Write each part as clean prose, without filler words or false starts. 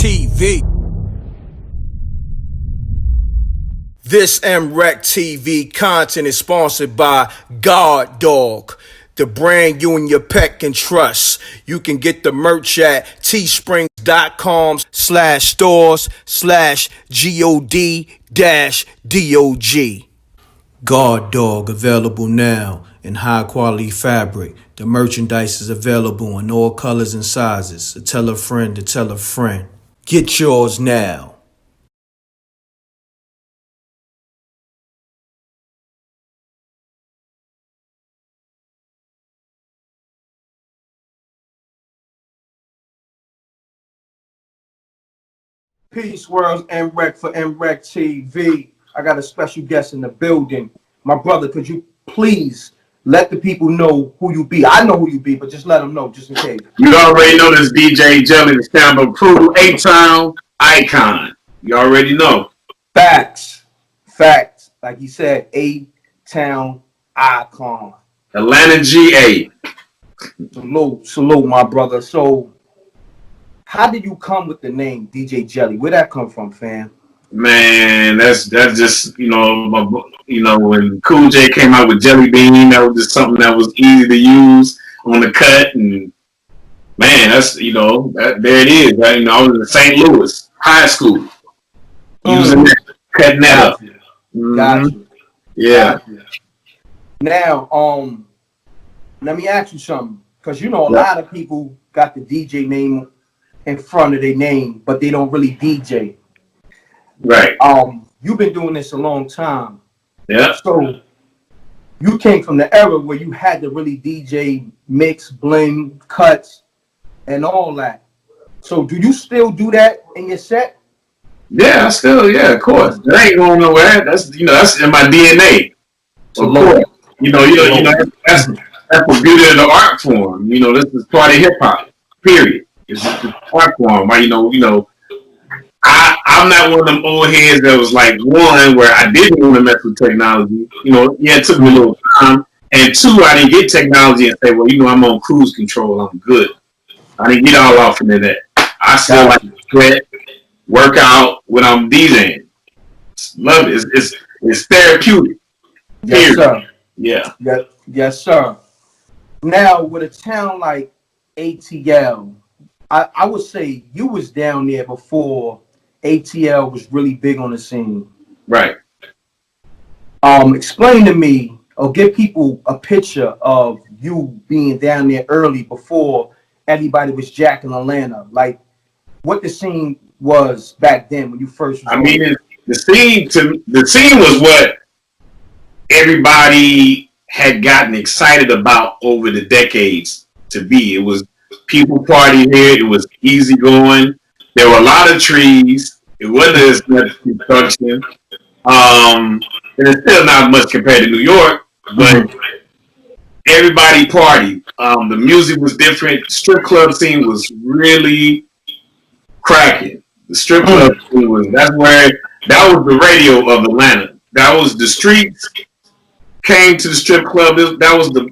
MRecktv. This MRecktv content is sponsored by God Dog, the brand you and your pet can trust. You can get the merch at teesprings.com/stores/GOD-DOG. God Dog available now in high quality fabric. The merchandise is available in all colors and sizes. So tell a friend to tell a friend. Get yours now. Peace, worlds, M.Reck for MRecktv. I got a special guest in the building. My brother, could you please let the people know who you be? I know who you be, but just let them know, just in case. You already know this DJ Jelly, the stamp approval, A-Town icon. You already know. Facts. Facts. Like you said, A-Town icon. Atlanta, GA. Salute, my brother. So, how did you come with the name DJ Jelly? Where'd that come from, fam? Man, that's just when Cool J came out with Jelly Bean, that was just something that was easy to use on the cut, and man, that's there it is. Right? I was in St. Louis high school using that, cutting that up. Gotcha. Yeah. Gotcha. Now, let me ask you something, because a lot of people got the DJ name in front of their name, but they don't really DJ. Right. You've been doing this a long time. Yeah. So you came from the era where you had to really DJ, mix, blend, cuts, and all that. So do you still do that in your set? Yeah, of course. That ain't going nowhere. That's that's in my DNA. Of course. That's the beauty of the art form. This is part of hip hop. Period. It's just an art form. I'm not one of them old heads that was like, one, where I didn't want to mess with technology. It took me a little time. And two, I didn't get technology and say, well, I'm on cruise control. I'm good. I didn't get all off into that. I still like to sweat, work out when I'm DJing. Love it. It's therapeutic. Yes, sir. Yeah. Yes, sir. Now, with a town like ATL, I would say you was down there before ATL was really big on the scene. Right. Explain to me, or give people a picture of you being down there early before everybody was jacking Atlanta. Like what the scene was back then when you first was the scene was what everybody had gotten excited about over the decades to be. It was people party here. It was easy going. There were a lot of trees. It wasn't as much construction. And it's still not much compared to New York, but everybody partied. The music was different. The strip club scene was really cracking. The strip club scene that was the radio of Atlanta. That was the streets came to the strip club. That was the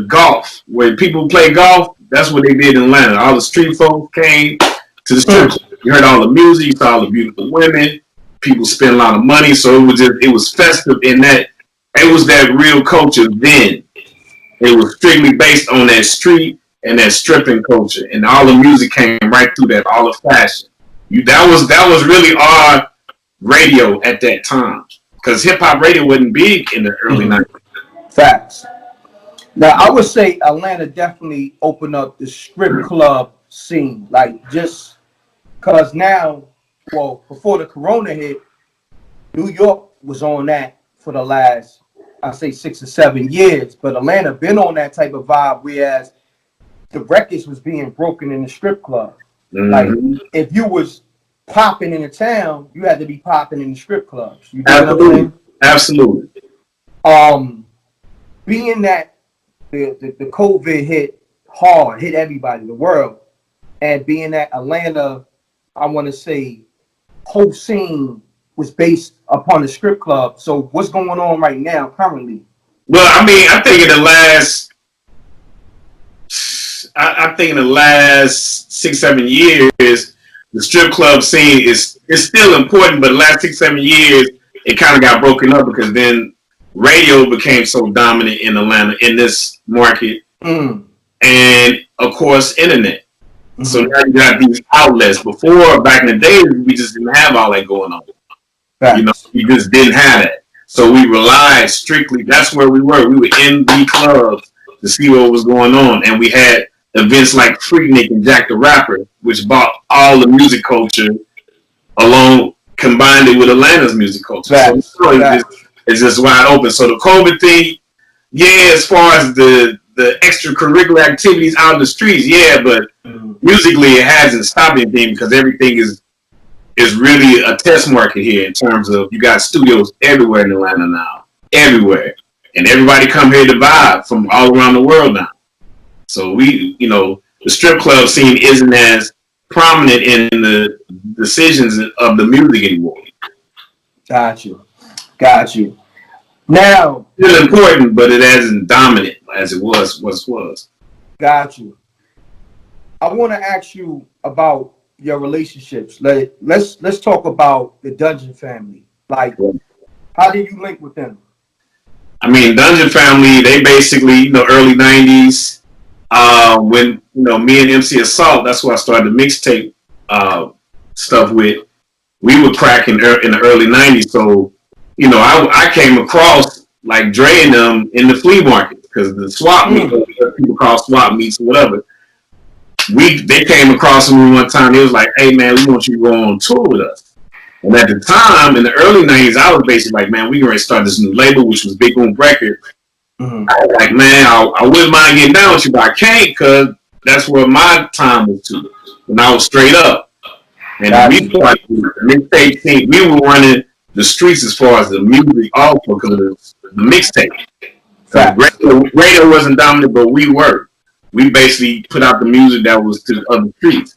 golf, where people play golf. That's what they did in Atlanta. All the street folks came to the strip club. You heard all the music, you saw all the beautiful women. People spent a lot of money, so it was festive in that. It was that real culture then. It was strictly based on that street and that stripping culture, and all the music came right through that. All the fashion. That was really our radio at that time, because hip hop radio wasn't big in the early 90s. Facts. Now, I would say Atlanta definitely opened up the strip club scene, like just because now, well, before the Corona hit, New York was on that for the last, I say 6 or 7 years, but Atlanta been on that type of vibe, whereas the records was being broken in the strip club. Like if you was popping in the town, you had to be popping in the strip clubs. You know what I'm saying? Absolutely. Being that the COVID hit hard, hit everybody, the world, and being that Atlanta, I want to say, whole scene was based upon the strip club. So what's going on right now currently? Well, I think in the last 6-7 years, the strip club scene is still important, but the last 6-7 years it kind of got broken up because then radio became so dominant in Atlanta in this market, and of course internet. So now you got these outlets. Before, back in the days, we just didn't have all that going on. You know, we just didn't have it. So we relied strictly. That's where we were. We were in the clubs to see what was going on, and we had events like Freaknik and Jack the Rapper, which brought all the music culture along, combined it with Atlanta's music culture. So it's just wide open. So the COVID thing, yeah, as far as the extracurricular activities out in the streets, yeah, but musically it hasn't stopped anything because everything is really a test market here in terms of you got studios everywhere in Atlanta now, everywhere, and everybody come here to vibe from all around the world now. So we, you know, the strip club scene isn't as prominent in the decisions of the music anymore. Got you. Now, it's important, but it isn't dominant as it was. Got you. I want to ask you about your relationships. Let's talk about the Dungeon family. Like, how did you link with them? I mean, Dungeon family, they basically, you know, early 90s, when, you know, me and MC Assault, that's who I started the mixtape stuff with. We were cracking in the early 90s. So, you know, I came across like Dre and them in the flea market because the swap meet, people call swap meets or whatever. They came across me one time. They was like, "Hey man, we want you to go on tour with us." And at the time, in the early 90s, I was basically like, "Man, we gonna start this new label, which was Big Boom Records." I was like, "Man, I wouldn't mind getting down with you, but I can't because that's where my time was to." When I was straight up, and we started the mixtape scene. We were running the streets as far as the music also because of the mixtape. Radio wasn't dominant, but we were. We basically put out the music that was to the other streets.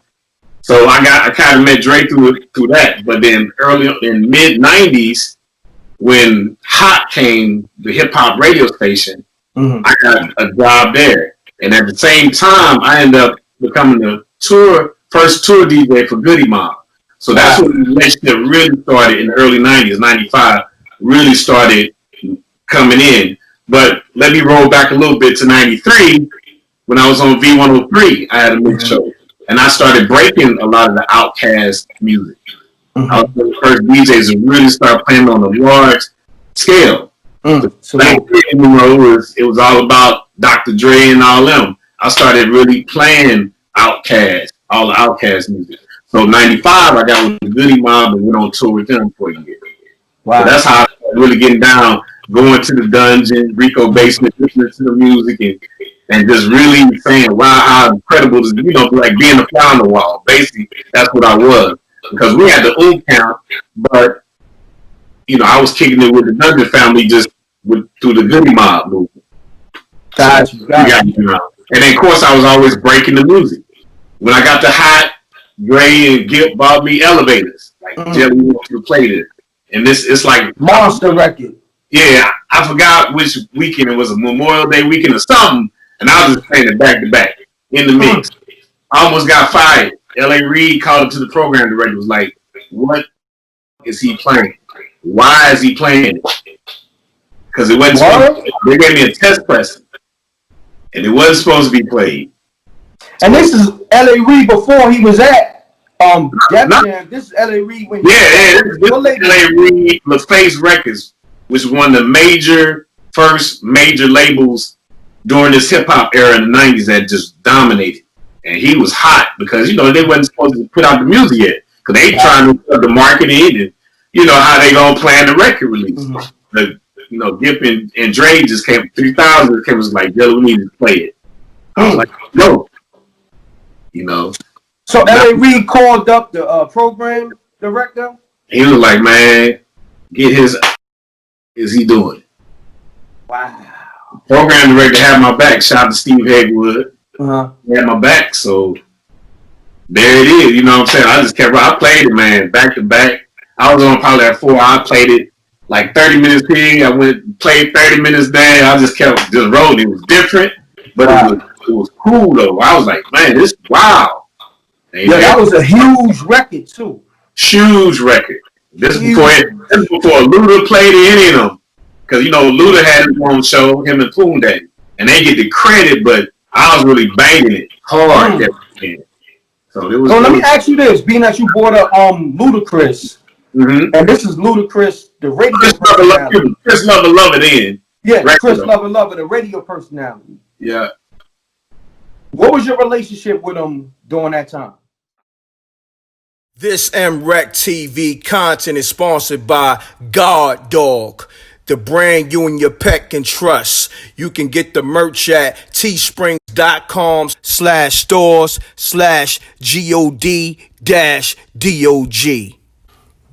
So I kind of met Dre through that. But then early in mid 90s, when Hot came, the hip hop radio station, I got a job there. And at the same time, I ended up becoming the first tour DJ for Goody Mob. So that's when the relationship really started in the early 90s, 95, really started coming in. But let me roll back a little bit to 93. When I was on V103, I had a mix show. And I started breaking a lot of the outkast music. I was one of the first DJs to really start playing on a large scale. So back then, you know, it was all about Dr. Dre and all them. I started really playing outkast, all the outkast music. So 95, I got with the Goody Mob and went on tour with them for a year. So that's how I started really getting down, going to the dungeon, Rico basement, listening to the music, and just really saying, wow, how incredible it is, you know, like being a fly on the wall. Basically, that's what I was. Because we had the count, but, you know, I was kicking it with the Dungeon family just through the Goody Mob movement. Got you. And then, of course, I was always breaking the music. When I got the Hot, Gray and Gip bought me elevators. Like, Jelly wants to play this. And it's like monster record. Yeah, I forgot which weekend it was, a Memorial Day weekend or something, and I was just playing it back to back in the mix. I almost got fired. L.A.Reid called up to the program director, was like, "What is he playing? Why is he playing it?" Because it wasn't. They gave me a test press, and it wasn't supposed to be played. And this is L.A.Reid before he was at Def Jam. This is L.A.Reid when this is L.A.Reid LaFace Records, which was one of the first major labels during this hip hop era in the 90s that just dominated. And he was hot because, you know, they wasn't supposed to put out the music yet. Because they trying to put the marketing and, you know, how they going to plan the record release. You know, Gip and Dre just came, 3000 came, was like, yo, we need to play it. I was like, no. You know. So L.A.Reid called up the program director? He was like, man, is he doing? Wow. Program director had my back. Shout out to Steve Hegwood. He had my back. So there it is. You know what I'm saying? I played it, man, back to back. I was on probably at 4. I played it like 30 minutes here. I played 30 minutes there. I just kept just rolling. It was different, but it was cool though. I was like, man, this wow. Yeah, that was a huge record too. Huge record. This is before Luda played any of them. Because, you know, Luda had his own show, him and Poon Day. And they get the credit, but I was really banging it hard that weekend. So it was. So let me ask you this, being that you brought up Ludacris, and this is Ludacris, the radio personality. Chris Love it in. Yeah, Chris Love it, the radio personality. Yeah. What was your relationship with him during that time? This MRecktv content is sponsored by God Dog, the brand you and your pet can trust. You can get the merch at teesprings.com/stores/GOD-DOG.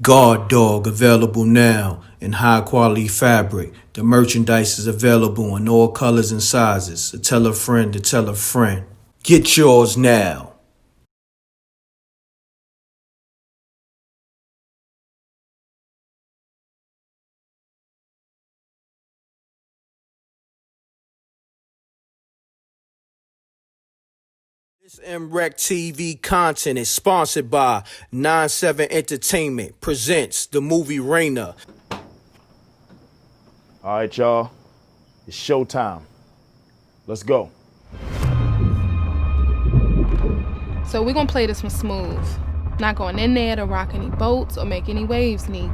God Dog available now in high quality fabric. The merchandise is available in all colors and sizes. So tell a friend to tell a friend. Get yours now. This MRecktv content is sponsored by 9-7 Entertainment presents the movie Raina. All right, y'all. It's showtime. Let's go. So we're gonna play this one smooth. Not going in there to rock any boats or make any waves, Neek.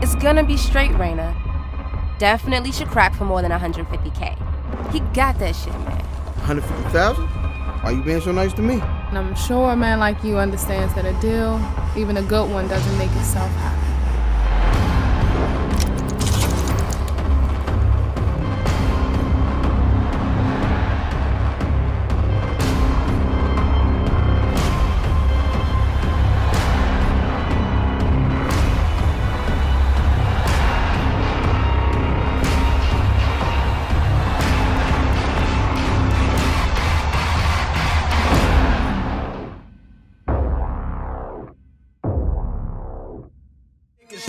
It's gonna be straight, Raina. Definitely should crack for more than 150K. He got that shit, man. 150,000? Why you being so nice to me? And I'm sure a man like you understands that a deal, even a good one, doesn't make itself happen.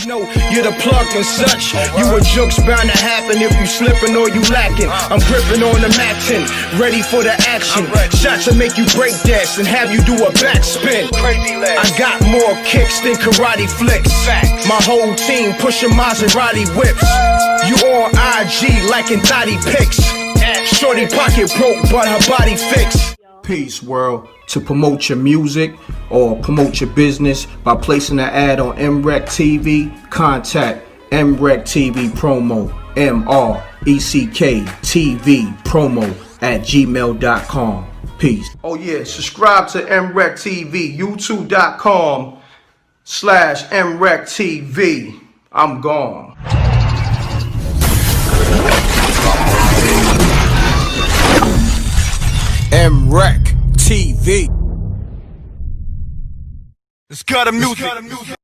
Know you're the plug and such. You a joke's bound to happen if you slipping or you lacking. I'm gripping on the matching, ready for the action. Shots to make you break dance and have you do a backspin. I got more kicks than karate flicks. My whole team pushing Maserati whips. You on IG liking thotty pics. Shorty pocket broke, but her body fixed. Peace, world. To promote your music or promote your business by placing an ad on MRecktv, contact MRecktVpromo, MRecktVpromo @gmail.com. Peace. Oh yeah, subscribe to MRecktv, youtube.com/MRecktv. I'm gone. MRecktv. It's got a music.